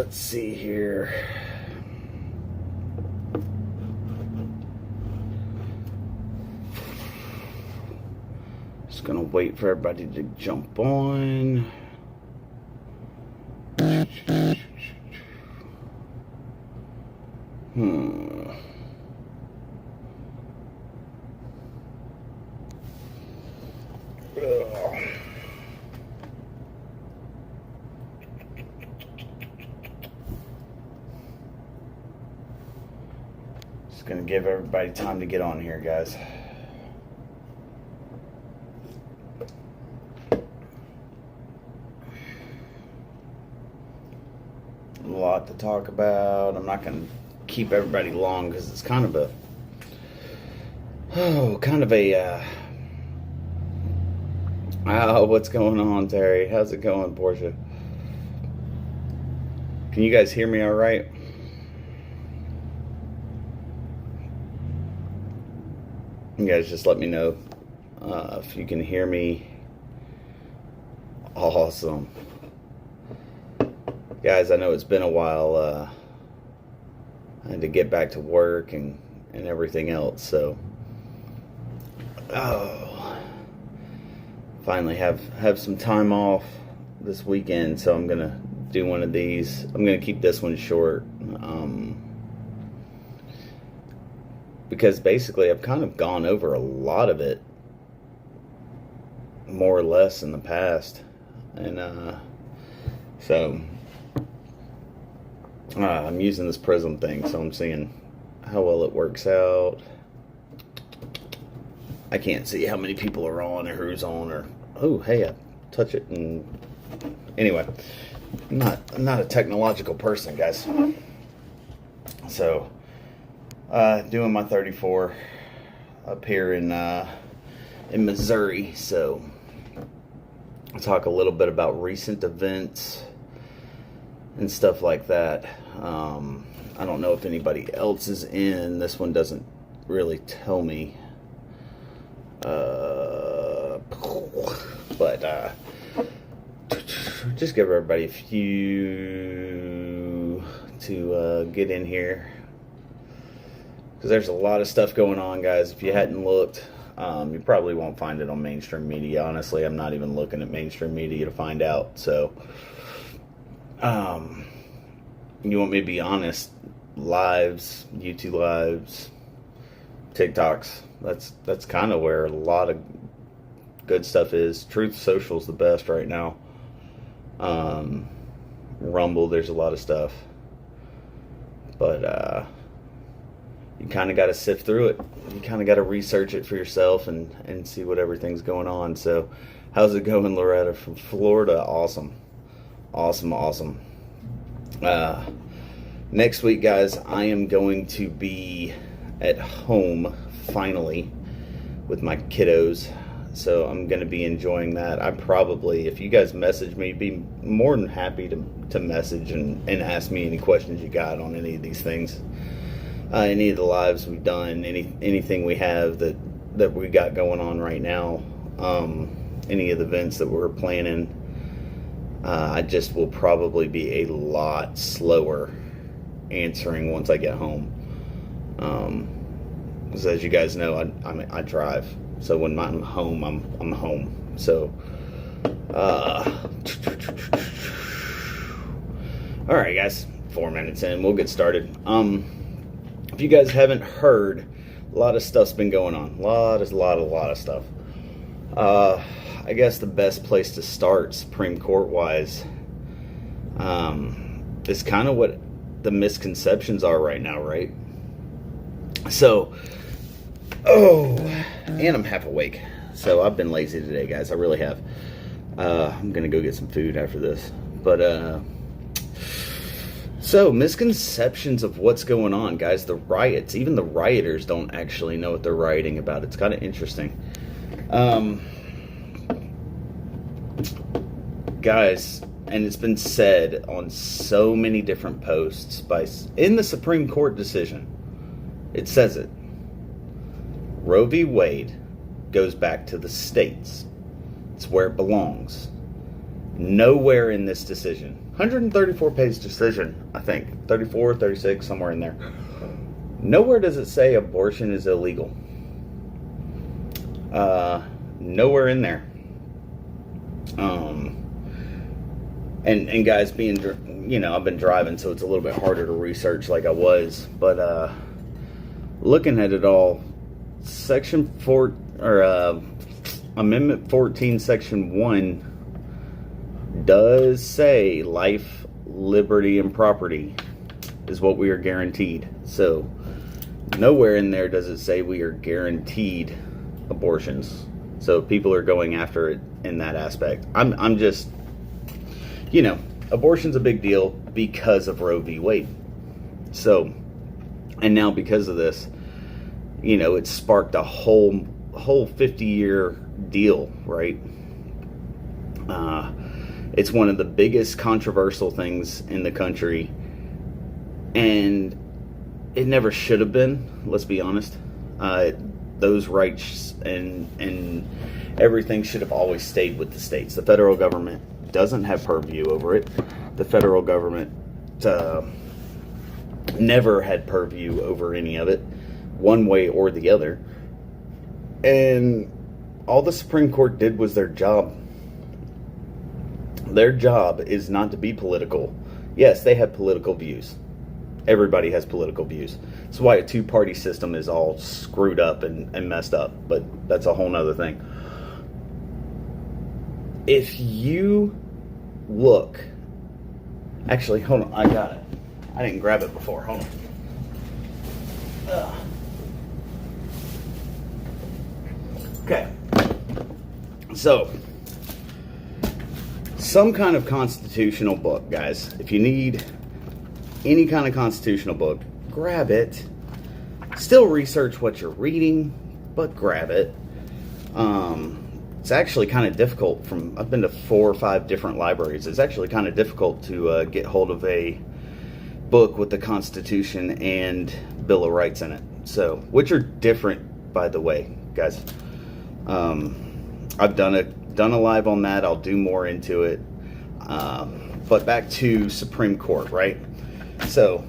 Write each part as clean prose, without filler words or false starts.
Let's see here. Just gonna wait for everybody to jump on. Just gonna give everybody time to get on here, guys. A lot to talk about. I'm not gonna keep everybody long because it's kind of a what's going on, Terry? How's it going, Portia? Can you guys hear me all right? You guys just let me know if you can hear me. Awesome. Guys, I know it's been a while. I had to get back to work and everything else, so finally have some time off this weekend, so I'm gonna do one of these. I'm gonna keep this one short, because basically I've kind of gone over a lot of it more or less in the past, and so I'm using this Prism thing, so I'm seeing how well it works out. I can't see how many people are on or who's on, or oh hey, I touch it, and anyway, I'm not a technological person, guys. So doing my 34 up here in Missouri, so I'll talk a little bit about recent events and stuff like that. I don't know if anybody else is in. This one doesn't really tell me. But just give everybody a few to get in here, because there's a lot of stuff going on, guys. If you hadn't looked, you probably won't find it on mainstream media. Honestly, I'm not even looking at mainstream media to find out. So you want me to be honest, lives, YouTube lives, TikToks, that's kind of where a lot of good stuff is. Truth Social's the best right now. Rumble, there's a lot of stuff, but you kind of got to sift through it. You kind of got to research it for yourself and see what everything's going on. So how's it going, Loretta from Florida? Awesome. Next week, guys, I am going to be at home finally with my kiddos, so I'm going to be enjoying that. I probably, if you guys message me, be more than happy to message and ask me any questions you got on any of these things, any of the lives we've done, anything we have that we got going on right now, any of the events that we're planning. I just will probably be a lot slower answering once I get home. Because as you guys know, I drive. So when I'm home, I'm home. So, all right, guys, 4 minutes in, we'll get started. If you guys haven't heard, a lot of stuff's been going on. A lot of stuff. I guess the best place to start, Supreme Court wise, is kind of what the misconceptions are right now, right? So, and I'm half awake. So I've been lazy today, guys. I really have. I'm gonna go get some food after this. But so misconceptions of what's going on, guys. The riots, even the rioters don't actually know what they're rioting about. It's kind of interesting. Guys, and it's been said on so many different posts in the Supreme Court decision, it says it. Roe v. Wade goes back to the states. It's where it belongs. Nowhere in this decision, 134-page decision, I think, 34, 36, somewhere in there. Nowhere does it say abortion is illegal. Nowhere in there. And guys, being, I've been driving, so it's a little bit harder to research like I was. But looking at it all, Section 4 or Amendment 14, Section 1 does say life, liberty, and property is what we are guaranteed. So nowhere in there does it say we are guaranteed abortions. So people are going after it in that aspect. I'm just, abortion's a big deal because of Roe v. Wade. So, and now because of this, it sparked a whole 50-year deal, right? It's one of the biggest controversial things in the country, and it never should have been, let's be honest. Those rights and everything should have always stayed with the states. The federal government doesn't have purview over it. The federal government never had purview over any of it, one way or the other. And all the Supreme Court did was their job. Their job is not to be political. Yes, they have political views. Everybody has political views. That's why a two-party system is all screwed up and messed up. But that's a whole nother thing. If you look... Actually, hold on. I got it. I didn't grab it before. Hold on. Okay. So... some kind of constitutional book, guys. If you need any kind of constitutional book, grab it. Still research what you're reading, but grab it. It's actually kind of difficult. I've been to 4 or 5 different libraries. It's actually kind of difficult to get hold of a book with the Constitution and Bill of Rights in it. So, which are different, by the way, guys. I've done a live on that. I'll do more into it. But back to Supreme Court, right? So,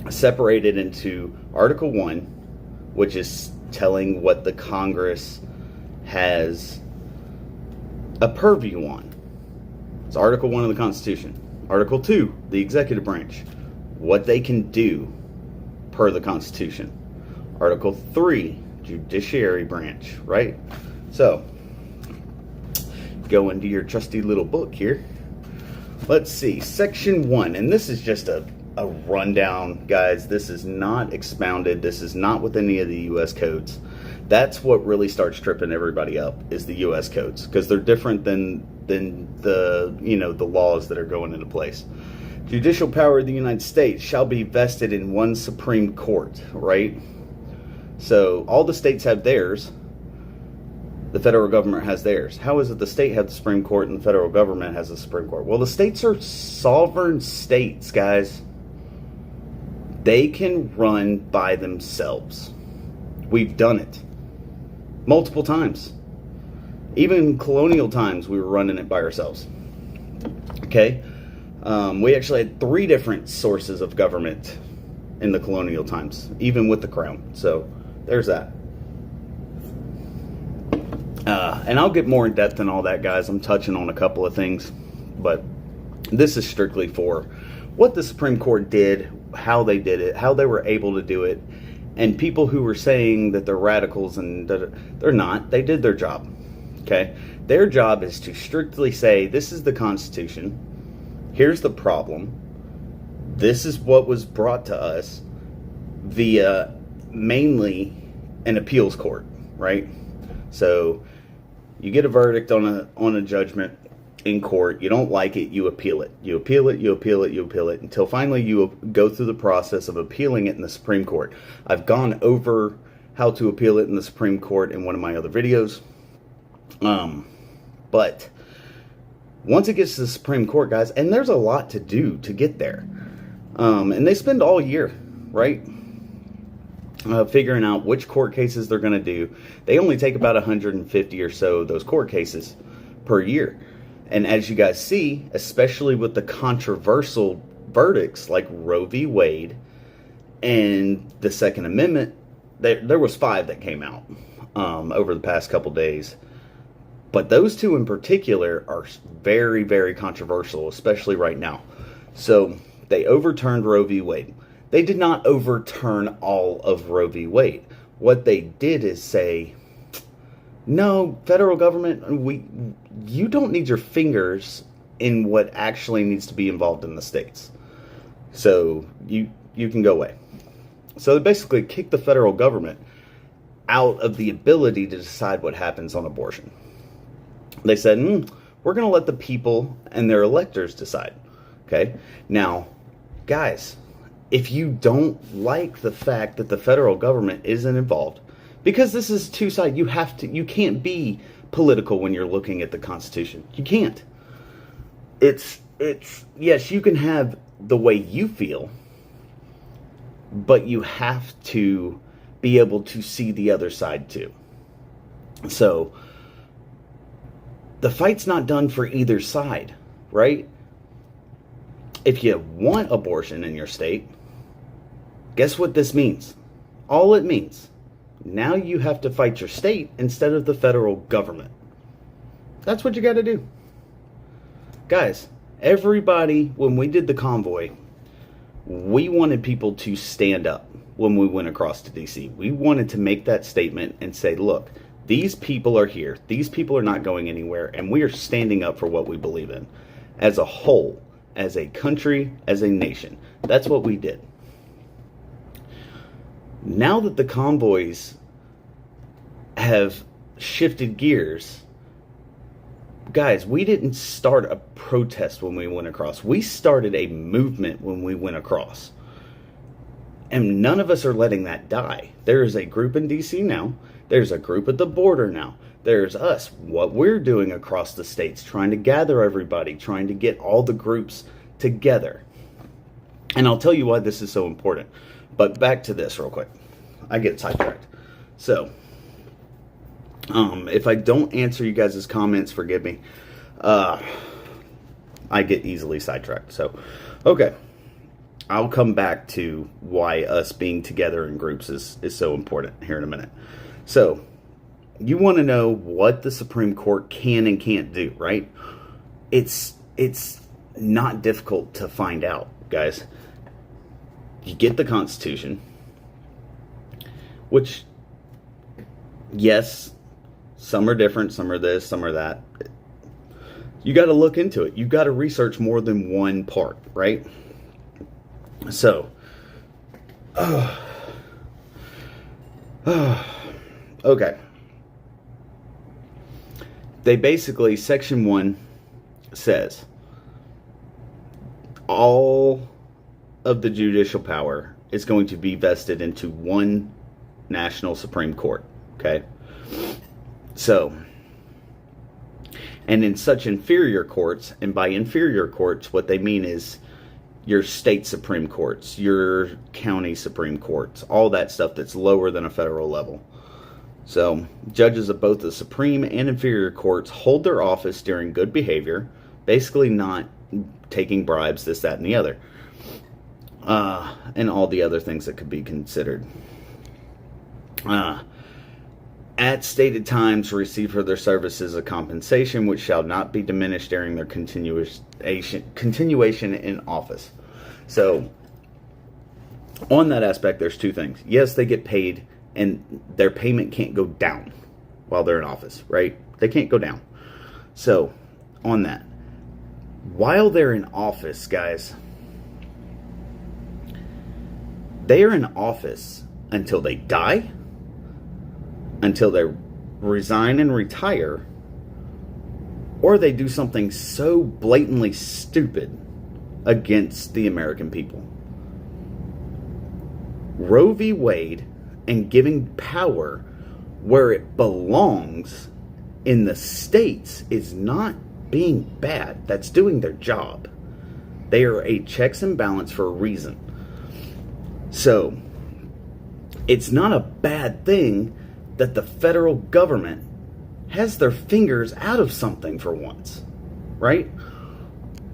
separated into Article 1, which is telling what the Congress has a purview on. It's Article 1 of the Constitution. Article 2, the executive branch, what they can do per the Constitution. Article 3, judiciary branch, right? So, go into your trusty little book here. Let's see, Section 1, and this is just a rundown, guys. This is not expounded. This is not with any of the U.S. codes. That's what really starts tripping everybody up, is the U.S. codes, because they're different than the the laws that are going into place. Judicial power of the United States shall be vested in one Supreme Court, right? So all the states have theirs. The federal government has theirs. How is it the state has the Supreme Court and the federal government has the Supreme Court? Well, the states are sovereign states, guys. They can run by themselves. We've done it multiple times. Even in colonial times, we were running it by ourselves. Okay? We actually had 3 different sources of government in the colonial times, even with the crown. So, there's that. And I'll get more in depth in all that, guys. I'm touching on a couple of things, but this is strictly for what the Supreme Court did, how they did it, how they were able to do it, and people who were saying that they're radicals and they're not. They did their job. Okay? Their job is to strictly say, this is the Constitution. Here's the problem. This is what was brought to us via mainly an appeals court, right? So you get a verdict on a judgment in court. You don't like it, you appeal it. You appeal it, you appeal it, you appeal it, until finally you go through the process of appealing it in the Supreme Court. I've gone over how to appeal it in the Supreme Court in one of my other videos. But once it gets to the Supreme Court, guys, and there's a lot to do to get there. And they spend all year, right? Figuring out which court cases they're going to do. They only take about 150 or so of those court cases per year. And as you guys see, especially with the controversial verdicts like Roe v. Wade and the Second Amendment, there was 5 that came out over the past couple days. But those 2 in particular are very, very controversial, especially right now. So they overturned Roe v. Wade. They did not overturn all of Roe v. Wade. What they did is say, no, federal government, you don't need your fingers in what actually needs to be involved in the states. So you can go away. So they basically kicked the federal government out of the ability to decide what happens on abortion. They said, we're going to let the people and their electors decide. Okay? Now, guys, if you don't like the fact that the federal government isn't involved, because this is two-sided, you can't be political when you're looking at the Constitution. You can't. It's yes, you can have the way you feel, but you have to be able to see the other side too. So the fight's not done for either side, right? If you want abortion in your state, guess what this means? All it means, now you have to fight your state instead of the federal government. That's what you got to do. Guys, everybody, when we did the convoy, we wanted people to stand up when we went across to DC. We wanted to make that statement and say, look, these people are here. These people are not going anywhere. And we are standing up for what we believe in as a whole, as a country, as a nation. That's what we did. Now that the convoys have shifted gears, guys, we didn't start a protest when we went across. We started a movement when we went across. And none of us are letting that die. There is a group in DC now. There's a group at the border now. There's us, what we're doing across the states, trying to gather everybody, trying to get all the groups together. And I'll tell you why this is so important. But back to this real quick. I get sidetracked. So, if I don't answer you guys' comments, forgive me. I get easily sidetracked. So, okay. I'll come back to why us being together in groups is so important here in a minute. So, you want to know what the Supreme Court can and can't do, right? It's not difficult to find out, guys. You get the Constitution, which, yes, some are different, some are this, some are that. You got to look into it. You got to research more than one part, right? So, okay. They basically, Section 1 says, all of the judicial power is going to be vested into one national Supreme Court, okay? So, and in such inferior courts, and by inferior courts, what they mean is your state Supreme Courts, your county Supreme Courts, all that stuff that's lower than a federal level. So, judges of both the Supreme and inferior courts hold their office during good behavior, basically not taking bribes, this, that, and the other. And all the other things that could be considered. At stated times receive for their services a compensation which shall not be diminished during their continuation in office. So, on that aspect, there's two things. Yes, they get paid, and their payment can't go down while they're in office, right? They can't go down. So, on that, while they're in office, guys, they are in office until they die, until they resign and retire, or they do something so blatantly stupid against the American people. Roe v. Wade and giving power where it belongs in the states is not being bad. That's doing their job. They are a checks and balance for a reason. So, it's not a bad thing that the federal government has their fingers out of something for once, right?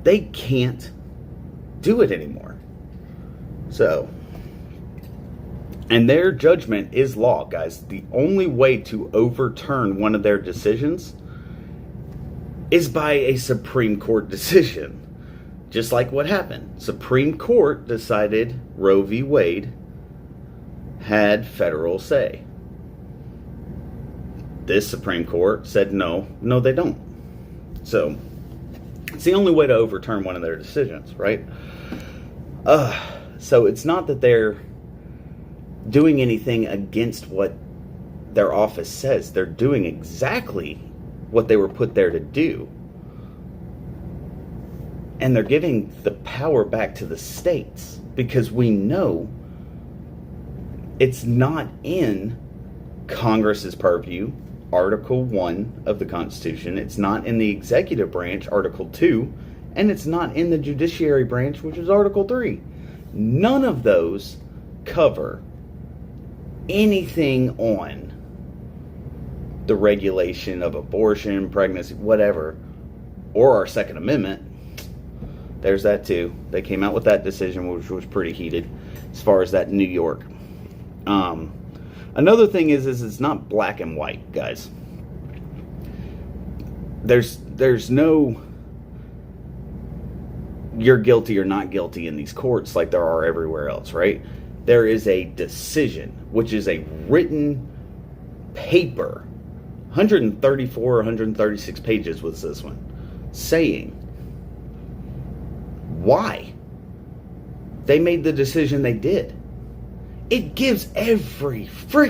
They can't do it anymore. So, and their judgment is law, guys. The only way to overturn one of their decisions is by a Supreme Court decision. Just like what happened. Supreme Court decided Roe v. Wade had federal say. This Supreme Court said no, they don't. So, it's the only way to overturn one of their decisions, right? So it's not that they're doing anything against what their office says. They're doing exactly what they were put there to do. And they're giving the power back to the states, because we know it's not in Congress's purview, Article 1 of the Constitution. It's not in the executive branch, Article 2. And it's not in the judiciary branch, which is Article 3. None of those cover anything on the regulation of abortion, pregnancy, whatever, or our Second Amendment. There's that too. They came out with that decision, which was pretty heated as far as that in New York. Another thing is it's not black and white, guys. There's no you're guilty or not guilty in these courts like there are everywhere else, right? There is a decision, which is a written paper, 134, 136 pages was this one, saying why they made the decision they did. It gives every freaking